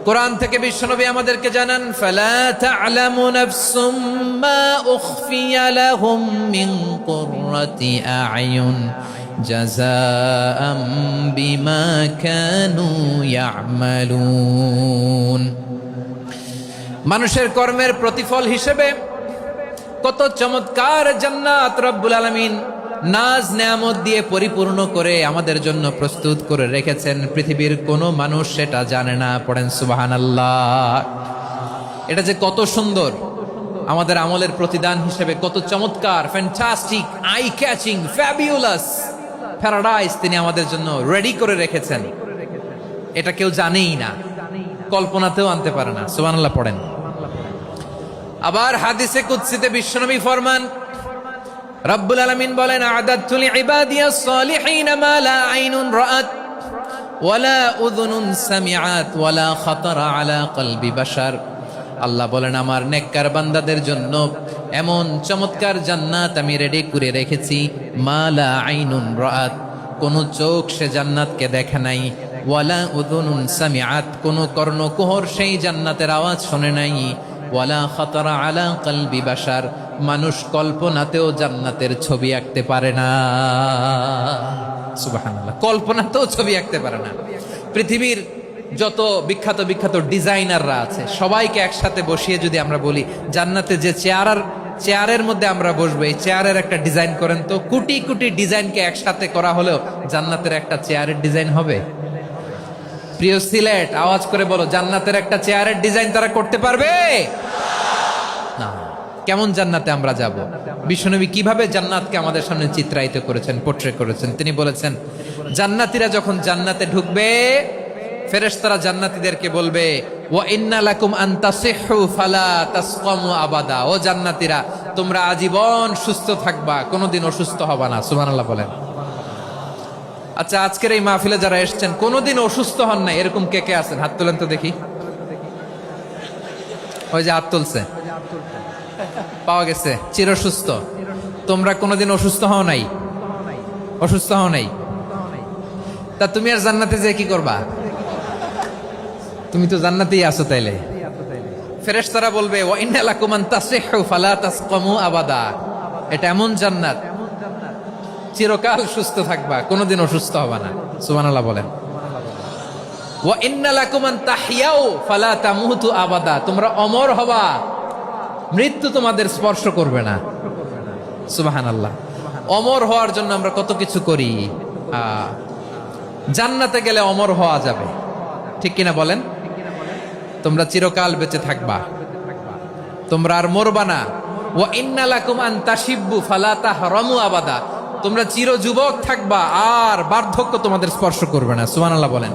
কোরআন থেকে বিশ্বনবী আমাদেরকে জানান, ফালা তা'লামু নাফসুম মা উখফিয়া লাহুম মিন কুররাতি আ'য়ুন জাযাআম বিমা কানু ইয়া'মালুন। মানুষের কর্মের প্রতিফল হিসেবে কত চমৎকার জান্নাত রব্বুল আলামিন নাজ নেয়ামত দিয়ে পরিপূর্ণ করে আমাদের জন্য প্রস্তুত করে রেখেছেন। পৃথিবীর কোনো মানুষ সেটা জানে না। পড়েন সুবহানাল্লাহ। এটা যে কত সুন্দর, আমাদের আমলের প্রতিদান হিসেবে কত চমৎকার, fantastic, eye catching, fabulous paradise তিনি আমাদের জন্য রেডি করে রেখেছেন। এটা কেউ জানেই না, কল্পনাতেও আনতে পারে না। সুবহানাল্লাহ পড়েন। আবার হাদিসে কুদসিতে বিশ্বনবী ফরমান, রব্বুল আলামিন বলেন, আ'দাদতু লিইবাদিয়াস সালিহিন মা লা আইনুন রাআত ওয়ালা উযুনুন সামিআত ওয়ালা খাতারা আলা কলবি বাশার। আল্লাহ বলেন, আমার নেককার বান্দাদের জন্য এমন চমৎকার জান্নাত আমি রেডি করে রেখেছি, মা লা আইনুন রাআত, কোন চোখ সে জান্নাতকে দেখে নাই, ওয়ালা উযুনুন সামিআত, কোন কর্ণকুহর সেই জান্নাতের আওয়াজ শুনে নাই, ওয়ালা খাতারা আলা কলবি বাশার, মানুষ কল্পনাতেও জান্নাতের ছবি আঁকতে পারে না। সুবহানাল্লাহ, কল্পনাতেও ছবি আঁকতে পারে না। পৃথিবীর যত বিখ্যাত বিখ্যাত ডিজাইনাররা আছে সবাইকে একসাথে বসিয়ে যদি আমরা বলি, জান্নাতে যে চেয়ারের মধ্যে আমরা বসবো, এই চেয়ারের একটা ডিজাইন করেন তো, কোটি কোটি ডিজাইনকে একসাথে করা হলেও জান্নাতের একটা চেয়ারের ডিজাইন হবে? প্রিয় সিলেট, আওয়াজ করে বলো, জান্নাতের একটা চেয়ারের ডিজাইন তারা করতে পারবে না। কেমন জান্নাতে আমরা যাব? বিশ্বনবী কিভাবে জান্নাতকে আমাদের সামনে চিত্রায়িত করেছেন, পোট্রে করেছেন। তিনি বলেছেন, জান্নাতীরা যখন জান্নাতে ঢুকবে, ফেরেশতারা জান্নাতীদেরকে বলবে, ওয়া ইন্না লাকুম আন তাসিহু ফালা তাসকামু আবাদা। ও জান্নাতীরা, তোমরা আজীবন সুস্থ থাকবা, কোনোদিন অসুস্থ হবা না। সুবহানাল্লাহ বলেন। আচ্ছা, আজকের এই মাহফিলে যারা এসেছেন কোনোদিন অসুস্থ হন নাই, এরকম কে কে আছেন? হাত তোলেন তো দেখি। ওই যে হাত তুলছে, পাওয়া গেছে, চির সুস্থ। তোমরা কোনোদিন অসুস্থ হও নাই? অসুস্থ হও নাই? তা তুমি আর জান্নাতে যে কি করবা? তুমি তো জান্নাতেই আছো তাইলে। ফেরেশতারা বলবে, ওয়া ইন্না লাকুম আন তাসিহু ফালা তাসকামু আবাদা। এটা এমন জান্নাত, চিরকাল সুস্থ থাকবা, কোনোদিন অসুস্থ হবা না। সুবহানাল্লাহ বলেন। ওয়া ইন্না লাকুম আন তাহইয়াউ ফালা তামুতু আবাদা। তোমরা অমর হবা, মৃত্যু তোমাদের স্পর্শ করবে না। সুবহানাল্লাহ। অমর হওয়ার জন্য আমরা কত কিছু করি। জান্নাতে গেলে অমর হওয়া যাবে, ঠিক কিনা বলেন? তোমরা চিরকাল বেঁচে থাকবা, তোমরা আর মরবা না। ওয়া ইন্না লাকুম আন তাশিব্বু ফালা তাহরামু আবাদা। তোমরা চির যুবক থাকবা, আর বার্ধক্য তোমাদের স্পর্শ করবে না। সুবহানাল্লাহ বলেন।